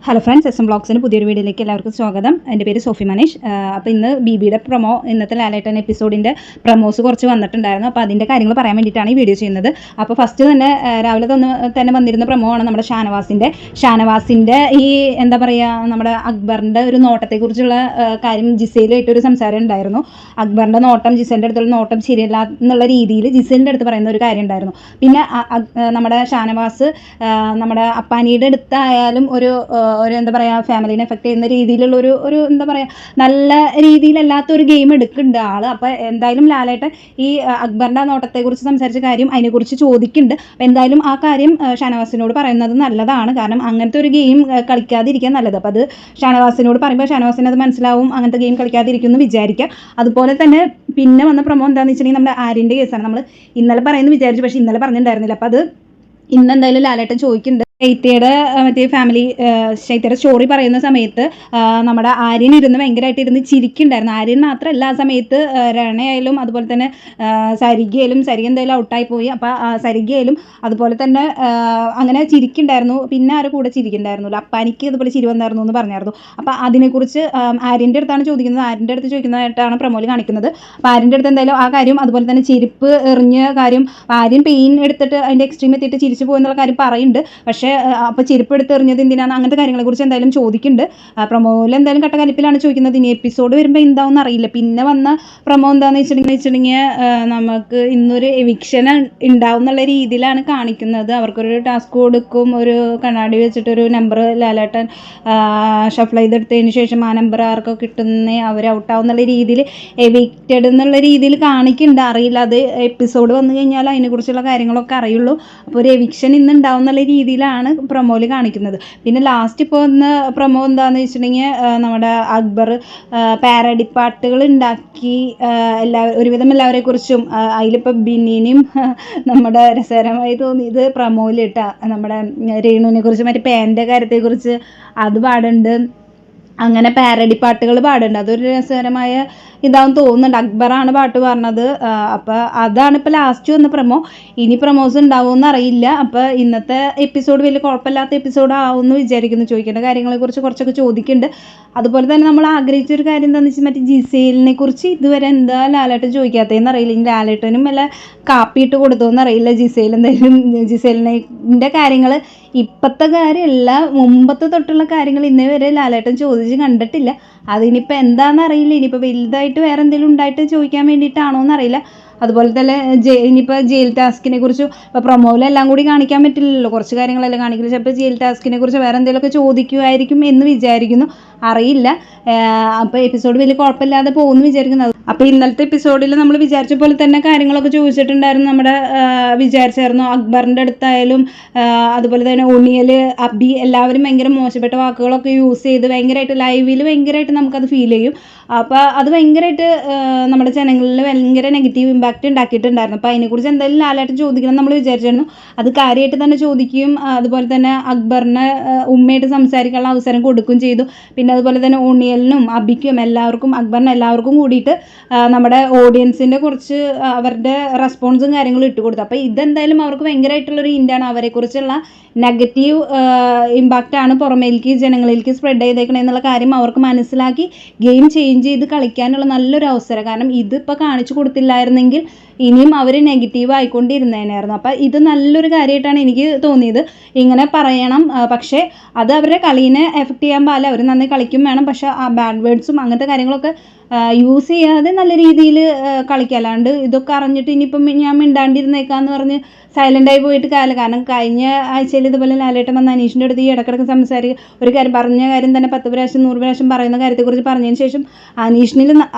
Hello friends, S M ബ്ലോഗ്സിന് പുതിയൊരു വീഡിയോയിലേക്ക് എല്ലാവർക്കും സ്വാഗതം. എൻ്റെ പേര് സോഫി മനീഷ്. അപ്പോൾ ഇന്ന് ബിയുടെ പ്രൊമോ, ഇന്നത്തെ ലാലേട്ടൻ എപ്പിസോഡിൻ്റെ പ്രൊമോസ് കുറച്ച് വന്നിട്ടുണ്ടായിരുന്നു. അപ്പോൾ അതിൻ്റെ കാര്യങ്ങൾ പറയാൻ വേണ്ടിയിട്ടാണ് ഈ വീഡിയോ ചെയ്യുന്നത്. അപ്പോൾ ഫസ്റ്റ് തന്നെ രാവിലെ തന്നെ വന്നിരുന്ന പ്രൊമോ ആണ് നമ്മുടെ ഷാനവാസിൻ്റെ ഈ എന്താ പറയുക, നമ്മുടെ അക്ബറിൻ്റെ ഒരു നോട്ടത്തെക്കുറിച്ചുള്ള കാര്യം ജിസയിലായിട്ടൊരു സംസാരം ഉണ്ടായിരുന്നു. അക്ബറിൻ്റെ നോട്ടം, ജിസേലിൻ്റെ അടുത്തുള്ള നോട്ടം ശരിയല്ല എന്നുള്ള രീതിയിൽ ജിസേലിൻ്റെ അടുത്ത് പറയുന്ന ഒരു കാര്യം ഉണ്ടായിരുന്നു. പിന്നെ നമ്മുടെ ഷാനവാസ് നമ്മുടെ അപ്പാനിയുടെ അടുത്തായാലും ഒരു എന്താ പറയുക, ഫാമിലിനെ എഫക്റ്റ് ചെയ്യുന്ന രീതിയിലുള്ള ഒരു എന്താ പറയുക, നല്ല രീതിയിലല്ലാത്തൊരു ഗെയിം എടുക്കുന്നുണ്ട് ആൾ. അപ്പോൾ എന്തായാലും ലാലേട്ടൻ ഈ അക്ബറിൻ്റെ നോട്ടത്തെക്കുറിച്ച് സംസാരിച്ച കാര്യം അതിനെക്കുറിച്ച് ചോദിക്കുന്നുണ്ട്. അപ്പോൾ എന്തായാലും ആ കാര്യം ഷാനവാസിനോട് പറയുന്നത് നല്ലതാണ്. കാരണം അങ്ങനത്തെ ഒരു ഗെയിം കളിക്കാതിരിക്കാൻ നല്ലത്. അപ്പോൾ അത് ഷാനവാസിനോട് പറയുമ്പോൾ ഷാനവാസിന് അത് മനസ്സിലാവും, അങ്ങനത്തെ ഗെയിം കളിക്കാതിരിക്കും എന്ന് വിചാരിക്കുക. അതുപോലെ തന്നെ പിന്നെ വന്ന പ്രൊമോ എന്താണെന്ന് വെച്ചിട്ടുണ്ടെങ്കിൽ നമ്മുടെ ആര്യൻ്റെ കേസാണ്. നമ്മൾ ഇന്നലെ പറയുന്നത് വിചാരിച്ചു, പക്ഷേ ഇന്നലെ പറഞ്ഞിട്ടുണ്ടായിരുന്നില്ല. അപ്പോൾ അത് ഇന്നെന്തായാലും ലാലേട്ടൻ ചോദിക്കുന്നുണ്ട്. ശൈത്യയുടെ സ്റ്റോറി പറയുന്ന സമയത്ത് നമ്മുടെ ആര്യൻ ഇരുന്ന് ഭയങ്കരമായിട്ട് ഇരുന്ന് ചിരിക്കുന്നുണ്ടായിരുന്നു. ആര്യൻ മാത്രമല്ല, ആ സമയത്ത് രണയായാലും അതുപോലെ തന്നെ സരിക എന്തായാലും ഔട്ടായി പോയി. അപ്പോൾ സരികയായാലും അതുപോലെ തന്നെ അങ്ങനെ ചിരിക്കുന്നുണ്ടായിരുന്നു. പിന്നെ ആരുടെ കൂടെ ചിരിക്കുന്നുണ്ടായിരുന്നില്ല, അപ്പാനിക്ക് ഇതുപോലെ ചിരി വന്നായിരുന്നു എന്ന് പറഞ്ഞായിരുന്നു. അപ്പോൾ അതിനെക്കുറിച്ച് ആര്യൻ്റെ അടുത്താണ് ചോദിക്കുന്നത്. ആര്യൻ്റെ അടുത്ത് ചോദിക്കുന്നതായിട്ടാണ് പ്രൊമോയിൽ കാണിക്കുന്നത്. അപ്പോൾ ആര്യൻ്റെ അടുത്ത് എന്തായാലും ആ കാര്യം, അതുപോലെ തന്നെ ചെരുപ്പ് എറിഞ്ഞ കാര്യം, ആര്യൻ പെയിൻ എടുത്തിട്ട് അതിൻ്റെ എക്സ്ട്രീം എത്തിയിട്ട് ചിരിച്ചു പോകുന്നുള്ള കാര്യം പറയുന്നുണ്ട്. പക്ഷേ അപ്പോൾ ചെരുപ്പ് എടുത്ത് എറിഞ്ഞത് എന്തിനാണ്, അങ്ങനത്തെ കാര്യങ്ങളെക്കുറിച്ച് എന്തായാലും ചോദിക്കുന്നുണ്ട്. പ്രൊമോയിൽ എന്തായാലും കട്ടകലിപ്പിലാണ് ചോദിക്കുന്നത്. ഇനി എപ്പിസോഡ് വരുമ്പോൾ എന്താവും അറിയില്ല. പിന്നെ വന്ന പ്രൊമോ എന്താണെന്ന് വെച്ചിട്ടുണ്ടെങ്കിൽ നമുക്ക് ഇന്നൊരു എവിക്ഷൻ ഉണ്ടാവും എന്നുള്ള രീതിയിലാണ് കാണിക്കുന്നത്. അവർക്കൊരു ടാസ്ക് കൊടുക്കും, ഒരു കണ്ണാടി വെച്ചിട്ടൊരു നമ്പർ ലാലേട്ടൻ ഷഫിൾ ചെയ്തെടുത്തതിന് ശേഷം ആ നമ്പർ ആർക്കോ കിട്ടുന്ന അവർ ഔട്ടാവും എന്നുള്ള രീതിയിൽ എവിക്റ്റഡ് എന്നുള്ള രീതിയിൽ കാണിക്കുന്നുണ്ട്. അറിയില്ല, അത് എപ്പിസോഡ് വന്നു കഴിഞ്ഞാൽ അതിനെക്കുറിച്ചുള്ള കാര്യങ്ങളൊക്കെ അറിയുള്ളൂ. അപ്പോൾ ഒരു എവിക്ഷൻ ഇന്ന് ഉണ്ടാവും എന്നുള്ള രീതിയിലാണ് പ്രൊമോയിൽ കാണിക്കുന്നത്. പിന്നെ ലാസ്റ്റ് ഇപ്പോൾ ഒന്ന് പ്രൊമോ എന്താണെന്ന് വെച്ചിട്ടുണ്ടെങ്കിൽ നമ്മുടെ അക്ബർ പാരഡി പാട്ടുകൾ ഉണ്ടാക്കി ഒരുവിധം എല്ലാവരെക്കുറിച്ചും, അതിലിപ്പോൾ ബിന്നിനെയും നമ്മുടെ രസകരമായി തോന്നിയത് പ്രൊമോയിലിട്ടാ നമ്മുടെ രേണുവിനെ കുറിച്ച്, മറ്റേ പാൻ്റെ കാര്യത്തെക്കുറിച്ച് അത് പാടുന്നുണ്ട്. അങ്ങനെ പാരഡി പാട്ടുകൾ പാടുന്നുണ്ട്. അതൊരു രസകരമായ ഇതാവും തോന്നുന്നുണ്ട്. അക്ബറാണ് പാട്ട് പറഞ്ഞത്. അപ്പോൾ അതാണ് ഇപ്പോൾ ലാസ്റ്റ് വന്ന പ്രൊമോ. ഇനി പ്രൊമോസ് ഉണ്ടാവുമെന്ന് അറിയില്ല. അപ്പോൾ ഇന്നത്തെ എപ്പിസോഡ് വലിയ കുഴപ്പമില്ലാത്ത എപ്പിസോഡ് ആവുമെന്ന് വിചാരിക്കുന്നു. ചോദിക്കേണ്ട കാര്യങ്ങളെക്കുറിച്ച് കുറച്ചൊക്കെ ചോദിക്കുന്നുണ്ട്. അതുപോലെ തന്നെ നമ്മൾ ആഗ്രഹിച്ചൊരു കാര്യം എന്താണെന്ന് വെച്ചാൽ മറ്റേ ജിസേലിനെ കുറിച്ച് ഇതുവരെ എന്താ ലാലേട്ടൻ ചോദിക്കാത്തതെന്ന് അറിയില്ല. ഇനി ലാലേട്ടനും വല്ല കാപ്പിയിട്ട് കൊടുത്തോന്ന് അറിയില്ല. ജിസേലിൻ്റെ കാര്യങ്ങൾ ഇപ്പോഴത്തെ കാര്യമല്ല, മുമ്പത്തെ തൊട്ടുള്ള കാര്യങ്ങൾ ഇന്നേ വരെ ലാലേട്ടൻ ചോദിച്ച് കണ്ടിട്ടില്ല. അതിനിപ്പോൾ എന്താണെന്ന് അറിയില്ല. ഇനിയിപ്പോൾ വലുതായിട്ട് വേറെ എന്തെങ്കിലും ഉണ്ടായിട്ട് ചോദിക്കാൻ വേണ്ടിയിട്ടാണോ എന്നറിയില്ല. അതുപോലെ തന്നെ ഇനിയിപ്പോൾ ജയിൽ ടാസ്കിനെ കുറിച്ച് ഇപ്പോൾ പ്രൊമോയിലെല്ലാം കൂടി കാണിക്കാൻ പറ്റില്ലല്ലോ, കുറച്ച് കാര്യങ്ങളെല്ലാം കാണിക്കില്ല. ചിലപ്പോൾ ജയിൽ ടാസ്കിനെ കുറിച്ച് വേറെ എന്തെങ്കിലുമൊക്കെ ചോദിക്കുമായിരിക്കും എന്ന് വിചാരിക്കുന്നു, അറിയില്ല. അപ്പോൾ എപ്പിസോഡ് വലിയ കുഴപ്പമില്ലാതെ പോകുമെന്ന് വിചാരിക്കുന്നത്. അപ്പോൾ ഇന്നലത്തെ എപ്പിസോഡിൽ നമ്മൾ വിചാരിച്ച പോലെ തന്നെ കാര്യങ്ങളൊക്കെ ചോദിച്ചിട്ടുണ്ടായിരുന്നു. നമ്മുടെ വിചാരിച്ചായിരുന്നു അക്ബറിൻ്റെ അടുത്തായാലും അതുപോലെ തന്നെ ഉണ്ണിയൽ, അബി എല്ലാവരും ഭയങ്കര മോശപ്പെട്ട വാക്കുകളൊക്കെ യൂസ് ചെയ്ത് ഭയങ്കരമായിട്ട് ലൈവിൽ ഭയങ്കരമായിട്ട് നമുക്കത് ഫീൽ ചെയ്യും. അപ്പോൾ അത് ഭയങ്കരമായിട്ട് നമ്മുടെ ജനങ്ങളിൽ ഭയങ്കര നെഗറ്റീവ് ഇമ്പാക്റ്റ് ഉണ്ടാക്കിയിട്ടുണ്ടായിരുന്നു. അപ്പോൾ അതിനെക്കുറിച്ച് എന്തായാലും ലാലേട്ടൻ ചോദിക്കണം നമ്മൾ വിചാരിച്ചിരുന്നു. അത് കാര്യമായിട്ട് തന്നെ ചോദിക്കുകയും അതുപോലെ തന്നെ അക്ബറിനെ ഉമ്മയായിട്ട് സംസാരിക്കാനുള്ള അവസരം കൊടുക്കുകയും ചെയ്തു. പിന്നെ അതുപോലെ തന്നെ ഉണ്ണിയലിനും അബിക്കും എല്ലാവർക്കും, അക്ബറിനും എല്ലാവർക്കും കൂടിയിട്ട് നമ്മുടെ ഓഡിയൻസിൻ്റെ കുറച്ച് അവരുടെ റെസ്പോൺസും കാര്യങ്ങളും ഇട്ട് കൊടുത്തു. അപ്പോൾ ഇതെന്തായാലും അവർക്ക് ഭയങ്കരമായിട്ടുള്ളൊരു ഹിൻ്റാണ്. അവരെക്കുറിച്ചുള്ള നെഗറ്റീവ് ഇമ്പാക്റ്റാണ് പുറമേലേക്ക് ജനങ്ങളിലേക്ക് സ്പ്രെഡ് ചെയ്തേക്കണേ എന്നുള്ള കാര്യം അവർക്ക് മനസ്സിലാക്കി ഗെയിം ചേഞ്ച് ചെയ്ത് കളിക്കാനുള്ള നല്ലൊരു അവസരം. കാരണം ഇതിപ്പോൾ കാണിച്ചു കൊടുത്തില്ലായിരുന്നെങ്കിൽ ഇനിയും അവർ നെഗറ്റീവ് ആയിക്കൊണ്ടിരുന്നേനായിരുന്നു. അപ്പോൾ ഇത് നല്ലൊരു കാര്യമായിട്ടാണ് എനിക്ക് തോന്നിയത്. ഇങ്ങനെ പറയണം, പക്ഷേ അത് അവരുടെ കളീനെ എഫക്റ്റ് ചെയ്യാൻ പാടില്ല. അവർ നന്നായി കളിക്കും വേണം, പക്ഷേ ആ ബാഡ് വേർഡ്സും അങ്ങനത്തെ കാര്യങ്ങളൊക്കെ യൂസ് ചെയ്യാതെ നല്ല രീതിയിൽ കളിക്കുക. അല്ലാണ്ട് ഇതൊക്കെ അറിഞ്ഞിട്ട് ഇനിയിപ്പം ഞാൻ മിണ്ടാണ്ടിരുന്നേക്കാന്ന് പറഞ്ഞ് സൈലൻ്റായി പോയിട്ട് കാര്യമില്ല. കാരണം കഴിഞ്ഞ ആഴ്ചയിൽ ഇതുപോലെ ലാലേട്ടൻ വന്ന് അനീഷിൻ്റെ അടുത്ത് ഈ ഇടക്കിടക്ക് സംസാരിക്കുക, ഒരു കാര്യം പറഞ്ഞ കാര്യം തന്നെ 10 പ്രാവശ്യം 100 പ്രാവശ്യം പറയുന്ന കാര്യത്തെക്കുറിച്ച് പറഞ്ഞതിന് ശേഷം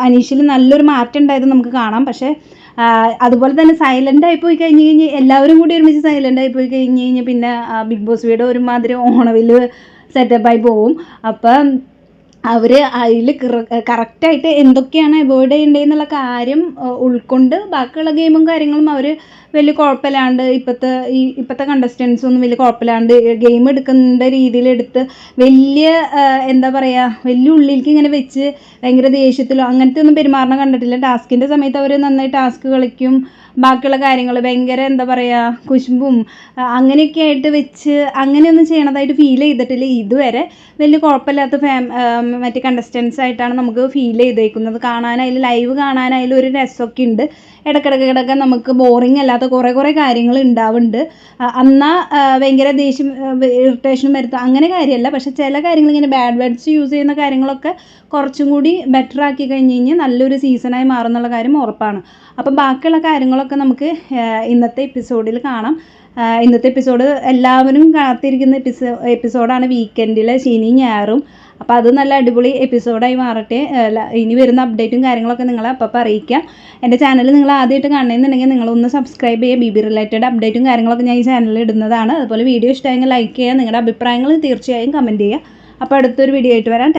അനീഷിൽ നല്ലൊരു മാറ്റം ഉണ്ടായത് നമുക്ക് കാണാം. പക്ഷേ അതുപോലെ തന്നെ സൈലൻ്റ് ആയി പോയി കഴിഞ്ഞ് എല്ലാവരും കൂടി ഒരുമിച്ച് സൈലൻ്റ് ആയി പോയി കഴിഞ്ഞ് പിന്നെ ബിഗ് ബോസ് വീട് ഒരുമാതിരി ഓണവിൽ സെറ്റപ്പായി പോവും. അപ്പം അവർ അതിൽ കറക്റ്റായിട്ട് എന്തൊക്കെയാണ് അവോയ്ഡ് ചെയ്യേണ്ടതെന്നുള്ള കാര്യം ഉൾക്കൊണ്ട് ബാക്കിയുള്ള ഗെയിമും കാര്യങ്ങളും അവർ വലിയ കുഴപ്പമില്ലാണ്ട് ഇപ്പോഴത്തെ കണ്ടസ്റ്റൻസ് ഒന്നും വലിയ കുഴപ്പമില്ലാണ്ട് ഗെയിം എടുക്കേണ്ട രീതിയിലെടുത്ത് വലിയ എന്താ പറയുക, വലിയ ഉള്ളിലേക്ക് ഇങ്ങനെ വെച്ച് ഭയങ്കര ദേഷ്യത്തിലോ അങ്ങനത്തെ ഒന്നും പെരുമാറണം കണ്ടിട്ടില്ല. ടാസ്കിൻ്റെ സമയത്ത് അവർ നന്നായി ടാസ്ക് കളിക്കും. ബാക്കിയുള്ള കാര്യങ്ങൾ ഭയങ്കര എന്താ പറയുക കുശുമ്പും അങ്ങനെയൊക്കെ ആയിട്ട് വെച്ച് അങ്ങനെയൊന്നും ചെയ്യണതായിട്ട് ഫീൽ ചെയ്തിട്ടില്ല ഇതുവരെ. വലിയ കുഴപ്പമില്ലാത്ത മറ്റേ കണ്ടസ്റ്റൻസ് ആയിട്ടാണ് നമുക്ക് ഫീൽ ചെയ്തേക്കുന്നത്. കാണാനായാലും ലൈവ് കാണാനായാലും ഒരു രസമൊക്കെ ഉണ്ട്. ഇടയ്ക്കിടയ്ക്ക് നമുക്ക് ബോറിങ് അല്ലാത്ത കുറേ കാര്യങ്ങൾ ഉണ്ടാവുന്നുണ്ട്. എന്നാൽ ഭയങ്കര ദേഷ്യം ഇറിറ്റേഷനും വരുത്തുക അങ്ങനെ കാര്യമല്ല. പക്ഷെ ചില കാര്യങ്ങൾ ഇങ്ങനെ ബാഡ് വേർഡ്സ് യൂസ് ചെയ്യുന്ന കാര്യങ്ങളൊക്കെ കുറച്ചും കൂടി ബെറ്റർ ആക്കി കഴിഞ്ഞ് കഴിഞ്ഞാൽ നല്ലൊരു സീസണായി മാറുന്നുള്ള കാര്യം ഉറപ്പാണ്. അപ്പം ബാക്കിയുള്ള കാര്യങ്ങളൊക്കെ നമുക്ക് ഇന്നത്തെ എപ്പിസോഡിൽ കാണാം. ഇന്നത്തെ എപ്പിസോഡ് എല്ലാവരും കാത്തിരിക്കുന്ന എപ്പിസോഡാണ് വീക്കെൻഡിലെ ശനിയും ഞായറും. അപ്പോൾ അത് നല്ല അടിപൊളി എപ്പിസോഡായി മാറട്ടെ. ഇനി വരുന്ന അപ്ഡേറ്റും കാര്യങ്ങളൊക്കെ നിങ്ങളെ അപ്പം അറിയിക്കാം. എൻ്റെ ചാനൽ നിങ്ങൾ ആദ്യമായിട്ട് കാണണമെന്നുണ്ടെങ്കിൽ നിങ്ങളൊന്ന് സബ്സ്ക്രൈബ് ചെയ്യുക. ബി റിലേറ്റഡ് അപ്ഡേറ്റും കാര്യങ്ങളൊക്കെ ഞാൻ ഈ ചാനലിൽ ഇടുന്നതാണ്. അതുപോലെ വീഡിയോ ഇഷ്ടമായെങ്കിൽ ലൈക്ക് ചെയ്യുക. നിങ്ങളുടെ അഭിപ്രായങ്ങൾ തീർച്ചയായും കമൻറ്റ് ചെയ്യുക. അപ്പോൾ അടുത്തൊരു വീഡിയോ ആയിട്ട് വരാം.